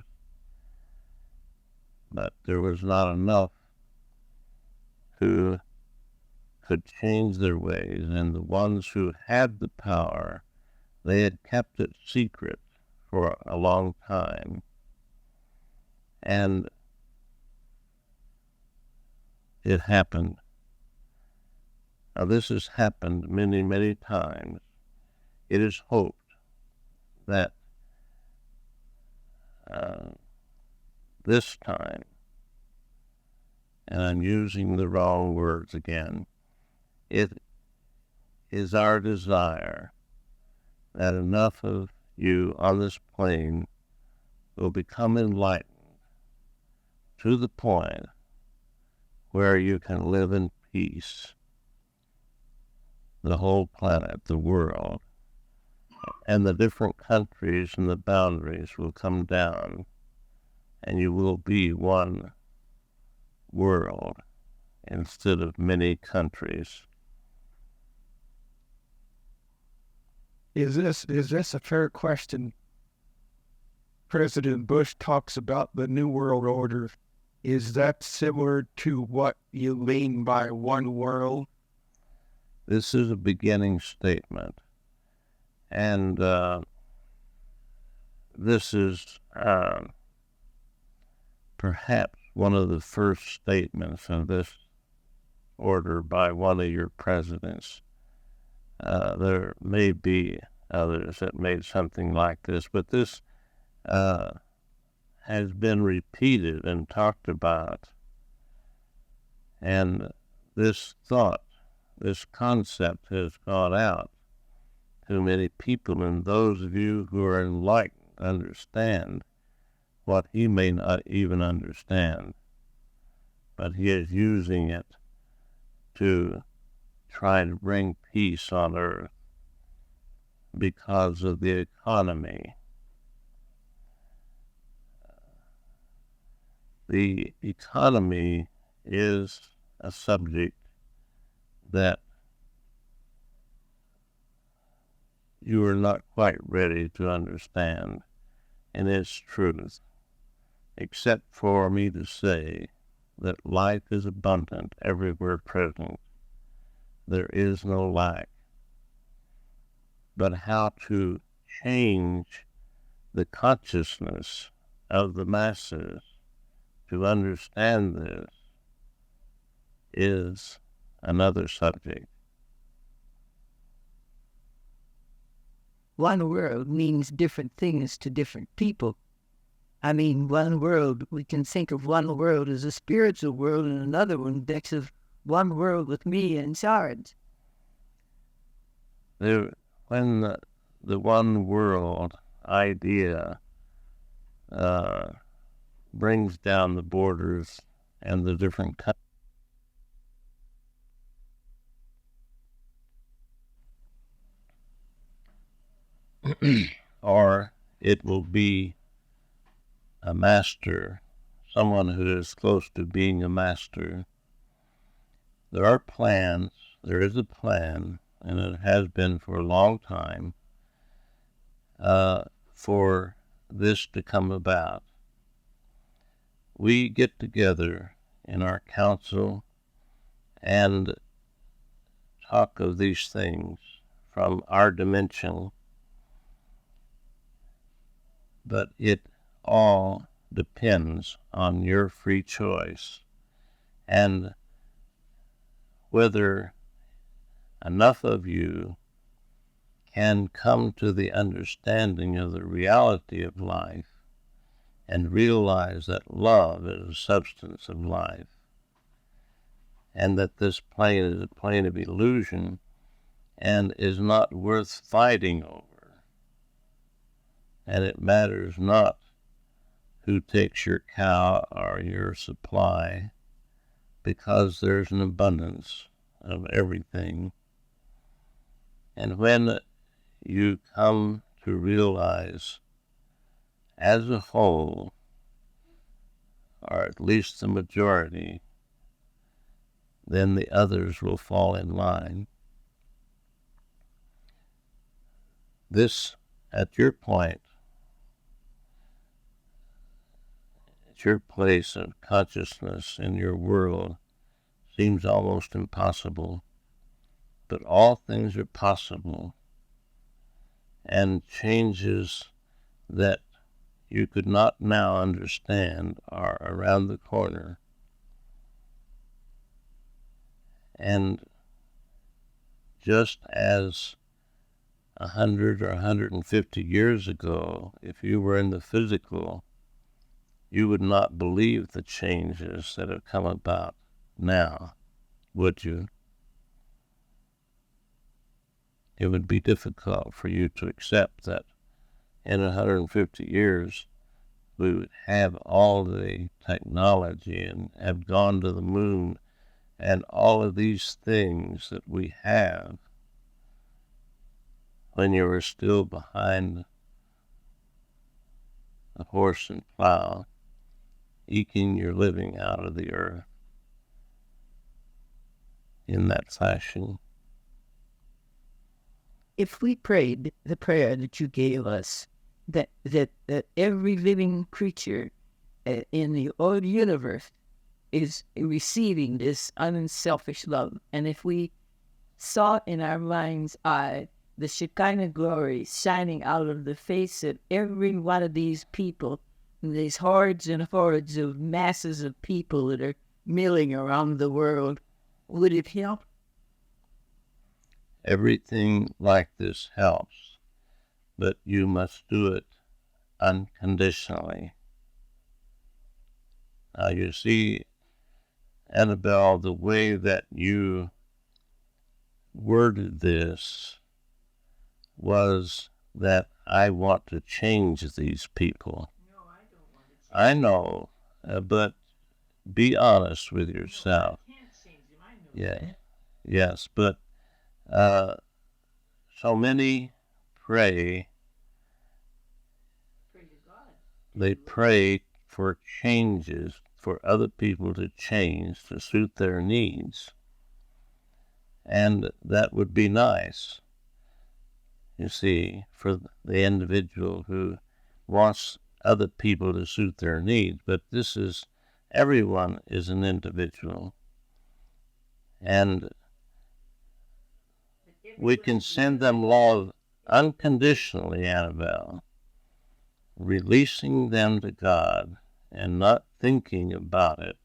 But there was not enough who could change their ways, and the ones who had the power, they had kept it secret for a long time. And it happened. Now, this has happened many, many times. It is hoped that this time, and I'm using the wrong words again, it is our desire that enough of you on this plane will become enlightened to the point where you can live in peace, the whole planet, the world, and the different countries and the boundaries will come down, and you will be one world instead of many countries. Is this a fair question? President Bush talks about the New World Order. Is that similar to what you mean by one world? This is a beginning statement, and this is perhaps one of the first statements of this order by one of your presidents. There may be others that made something like this, but this has been repeated and talked about. And this thought, this concept has gone out to many people, and those of you who are enlightened understand what he may not even understand, but he is using it to try to bring peace on earth because of the economy. The economy is a subject that you are not quite ready to understand in its truth, except for me to say that life is abundant everywhere present. there is no lack. But how to change the consciousness of the masses to understand this is another subject. One world means different things to different people. I mean, one world, we can think of one world as a spiritual world and another one that's of one world with me in charge. When the one world idea brings down the borders and the different countries, or it will be a master, someone who is close to being a master. There are plans, there is a plan, and it has been for a long time, for this to come about. We get together in our council and talk of these things from our dimension, but it all depends on your free choice and whether enough of you can come to the understanding of the reality of life and realize that love is a substance of life, and that this plane is a plane of illusion and is not worth fighting over. And it matters not who takes your cow or your supply, because there's an abundance of everything. And when you come to realize as a whole, or at least the majority, then the others will fall in line. This, at your point, at your place of consciousness in your world, seems almost impossible. But all things are possible, and changes that you could not now understand are around the corner. And just as 100 or 150 years ago, if you were in the physical, you would not believe the changes that have come about now, would you? It would be difficult for you to accept that in 150 years we would have all the technology and have gone to the moon and all of these things that we have when you were still behind a horse and plow, eking your living out of the earth in that fashion. If we prayed the prayer that you gave us, that every living creature in the whole universe is receiving this unselfish love, and if we saw in our mind's eye the Shekinah glory shining out of the face of every one of these people, these hordes and hordes of masses of people that are milling around the world, would it help? Everything like this helps, but you must do it unconditionally. Now you see, Annabelle, the way that you worded this was that I want to change these people. No, I don't want to change. I know, but be honest with yourself. No, I can't change them. I know Yeah. that. Yes, but so many pray. Pray to God. They pray for changes, for other people to change to suit their needs. And that would be nice, you see, for the individual who wants other people to suit their needs. But everyone is an individual. And we can send them love unconditionally, Annabelle, releasing them to God and not thinking about it,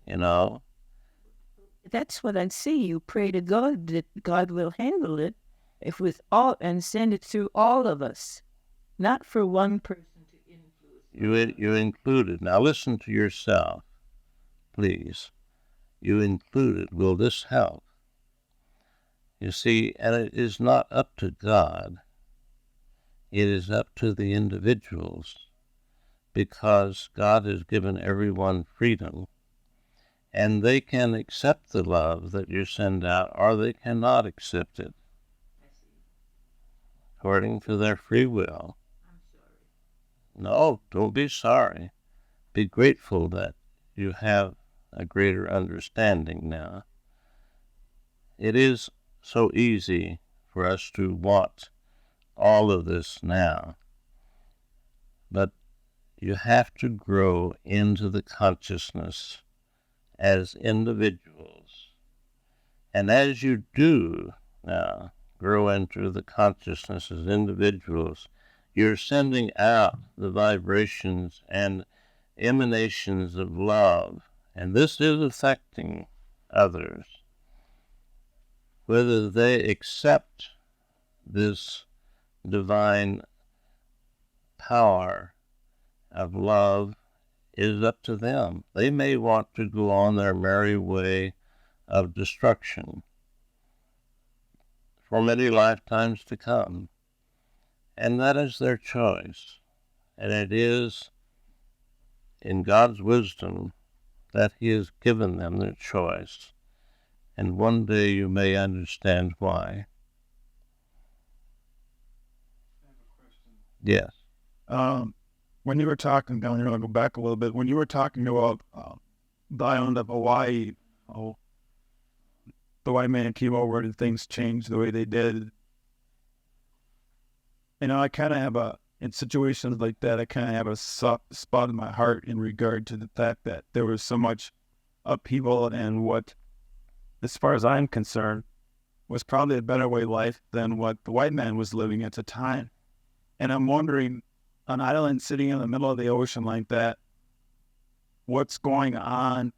you know. That's what I see. You pray to God that God will handle it if with all and send it through all of us, not for one person to influence. You included. Now listen to yourself, please. You included. Will this help? You see, and it is not up to God. It is up to the individuals, because God has given everyone freedom, and they can accept the love that you send out, or they cannot accept it according to their free will. I'm sorry. No, don't be sorry. Be grateful that you have a greater understanding now. It is so easy for us to want all of this now, but you have to grow into the consciousness as individuals. And as you do now grow into the consciousness as individuals, you're sending out the vibrations and emanations of love, and this is affecting others. Whether they accept this divine power of love is up to them. They may want to go on their merry way of destruction for many lifetimes to come, and that is their choice. And it is in God's wisdom that He has given them their choice, and one day you may understand why. Yes. When you were talking, I'm going to go back a little bit. When you were talking about the island of Hawaii, the white man came over and things changed the way they did. I kind of have in situations like that, I kind of have a soft spot in my heart in regard to the fact that there was so much upheaval and what, as far as I'm concerned, was probably a better way of life than what the white man was living at the time. And I'm wondering, an island sitting in the middle of the ocean like that, what's going on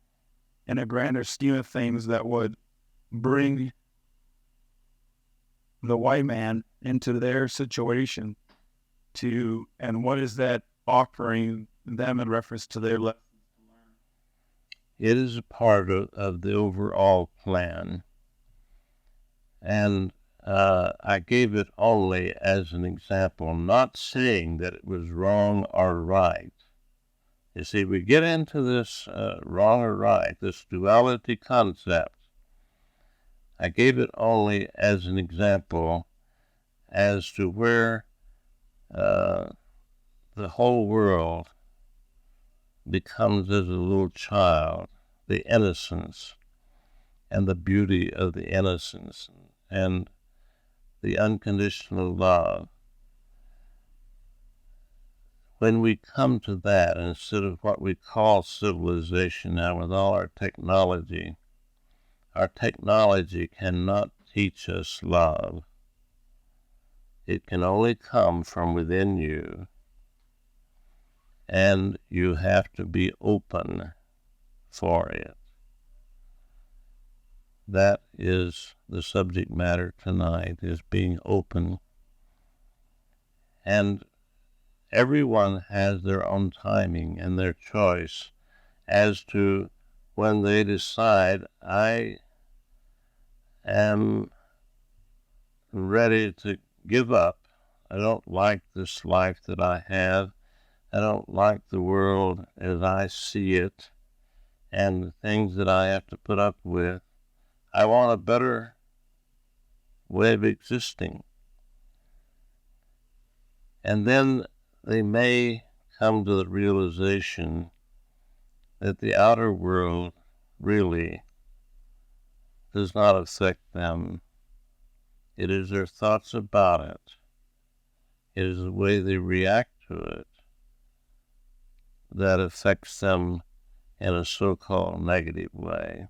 in a grander scheme of things that would bring the white man into their situation and what is that offering them in reference to their lessons to learn? It is a part of the overall plan. And I gave it only as an example, not saying that it was wrong or right. You see, we get into this wrong or right, this duality concept. I gave it only as an example as to where the whole world becomes as a little child, the innocence and the beauty of the innocence and the unconditional love. When we come to that, instead of what we call civilization now with all our technology cannot teach us love. It can only come from within you, and you have to be open for it. That is the subject matter tonight, is being open. And everyone has their own timing and their choice as to when they decide, I am ready to give up. I don't like this life that I have. I don't like the world as I see it and the things that I have to put up with. I want a better way of existing. And then they may come to the realization that the outer world really does not affect them. It is their thoughts about it. It is the way they react to it that affects them in a so-called negative way.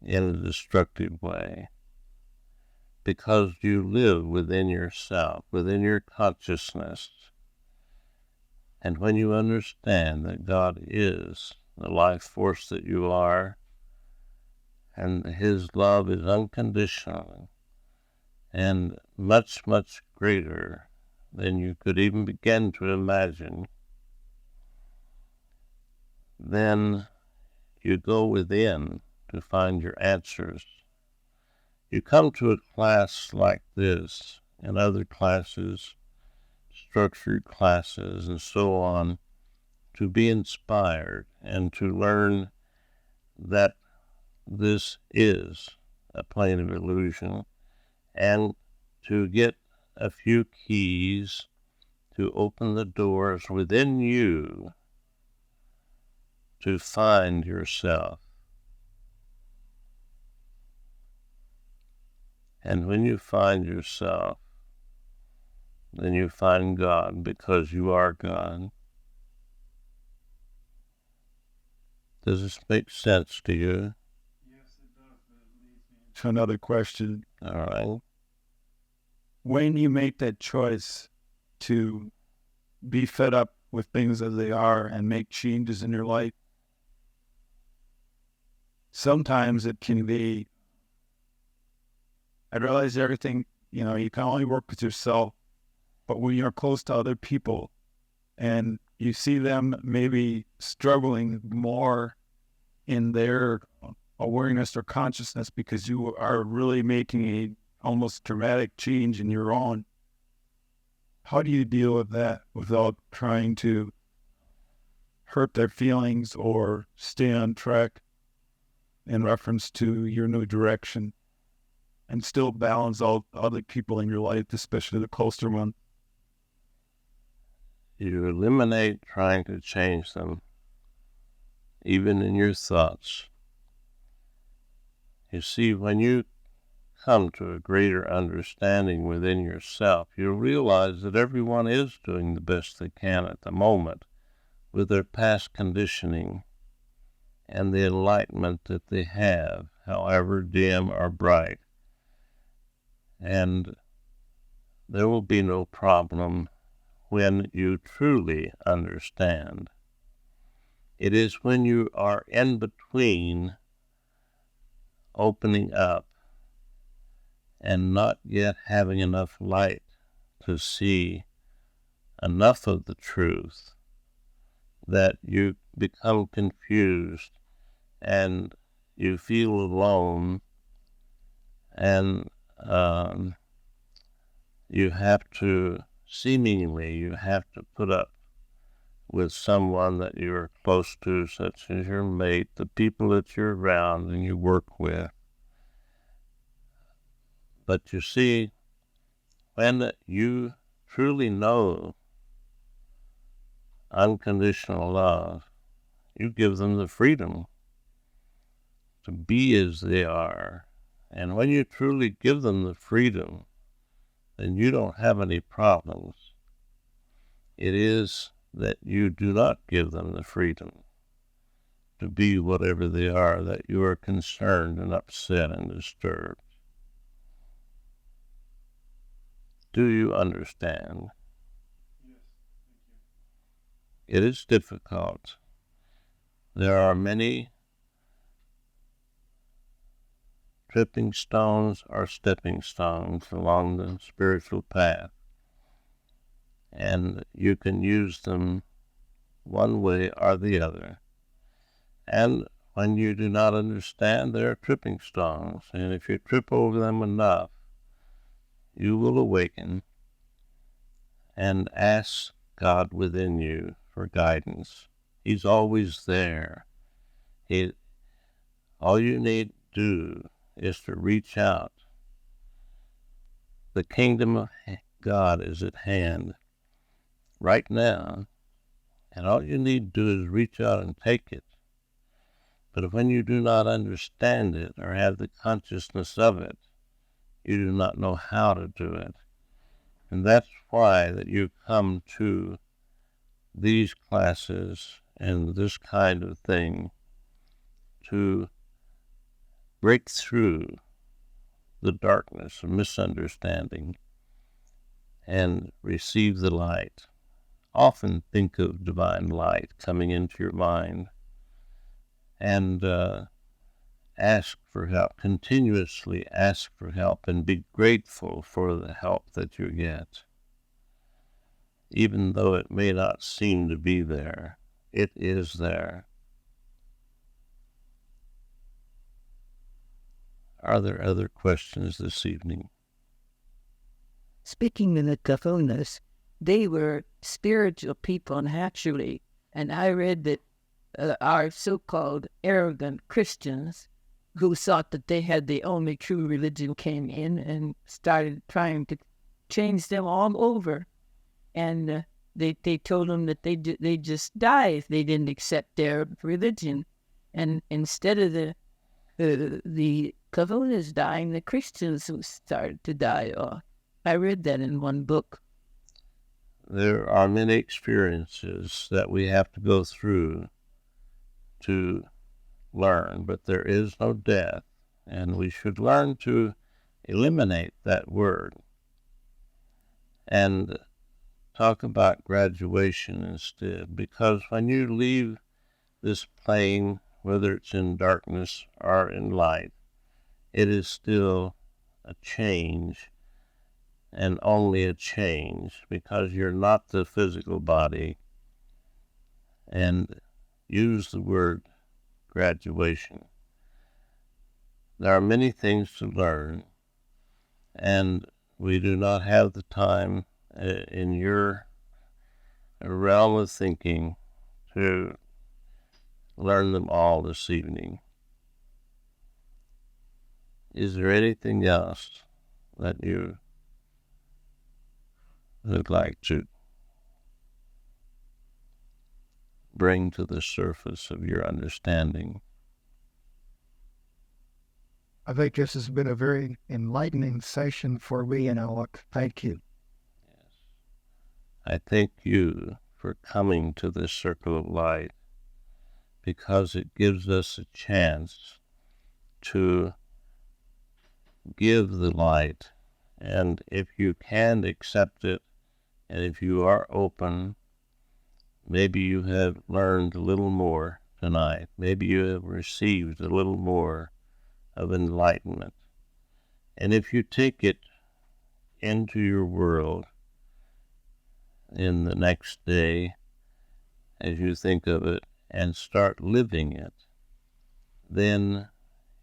in a destructive way, because you live within yourself, within your consciousness. And when you understand that God is the life force that you are, and His love is unconditional and much, much greater than you could even begin to imagine, then you go within to find your answers. You come to a class like this and other classes, structured classes and so on, to be inspired and to learn that this is a plane of illusion, and to get a few keys to open the doors within you to find yourself. And when you find yourself, then you find God, because you are God. Does this make sense to you? To another question. All right. When you make that choice to be fed up with things as they are and make changes in your life, sometimes it can be, I realize everything, you can only work with yourself, but when you're close to other people and you see them maybe struggling more in their awareness or consciousness because you are really making a almost dramatic change in your own, how do you deal with that without trying to hurt their feelings or stay on track in reference to your new direction and still balance out other people in your life, especially the closer one? You eliminate trying to change them, even in your thoughts. You see, when you come to a greater understanding within yourself, you'll realize that everyone is doing the best they can at the moment with their past conditioning and the enlightenment that they have, however dim or bright. And there will be no problem when you truly understand. It is when you are in between opening up and not yet having enough light to see enough of the truth that you become confused and you feel alone, and you have to put up with someone that you're close to, such as your mate, the people that you're around and you work with. But you see, when you truly know unconditional love, you give them the freedom to be as they are. And when you truly give them the freedom, then you don't have any problems. It is that you do not give them the freedom to be whatever they are that you are concerned and upset and disturbed. Do you understand? Yes, thank you. It is difficult. There are many tripping stones or stepping stones along the spiritual path, and you can use them one way or the other. And when you do not understand, they are tripping stones, and if you trip over them enough, you will awaken and ask God within you for guidance. He's always there. All you need to do is to reach out. The kingdom of God is at hand right now, and all you need to do is reach out and take it. But when you do not understand it or have the consciousness of it, you do not know how to do it. And that's why that you come to these classes and this kind of thing, to break through the darkness of misunderstanding and receive the light. Often think of divine light coming into your mind and ask for help. Continuously ask for help and be grateful for the help that you get. Even though it may not seem to be there, it is there. Are there other questions this evening? Speaking of the Kahunas, they were spiritual people naturally, and I read that our so-called arrogant Christians who thought that they had the only true religion came in and started trying to change them all over. And they told them that they just die if they didn't accept their religion. And instead of the Kahunas dying, the Christians started to die off. I read that in one book. There are many experiences that we have to go through to learn, but there is no death, and we should learn to eliminate that word and talk about graduation instead, because when you leave this plane, whether it's in darkness or in light, it is still a change, and only a change, because you're not the physical body. And use the word graduation. There are many things to learn, and we do not have the time in your realm of thinking to learn them all this evening. Is there anything else that you would like to bring to the surface of your understanding? I think this has been a very enlightening session for me, and Alec. Thank you. Yes. I thank you for coming to this circle of light, because it gives us a chance to give the light, and if you can accept it, and if you are open, maybe you have learned a little more tonight. Maybe you have received a little more of enlightenment. And if you take it into your world in the next day, as you think of it, and start living it, then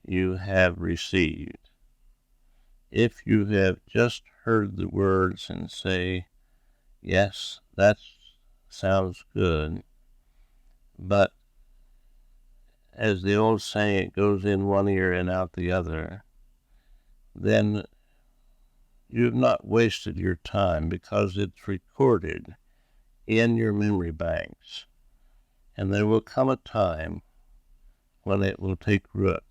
you have received. If you have just heard the words and say, yes, that sounds good, but as the old saying, it goes in one ear and out the other, then you have not wasted your time, because it's recorded in your memory banks. And there will come a time when it will take root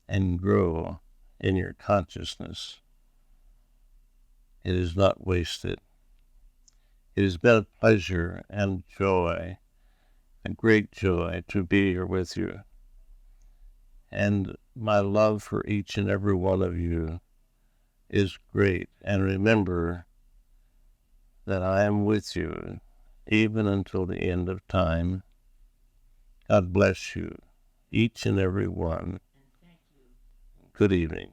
and grow in your consciousness. It is not wasted. It has been a pleasure and joy, a great joy, to be here with you. And my love for each and every one of you is great. And remember that I am with you even until the end of time. God bless you, each and every one. Good evening.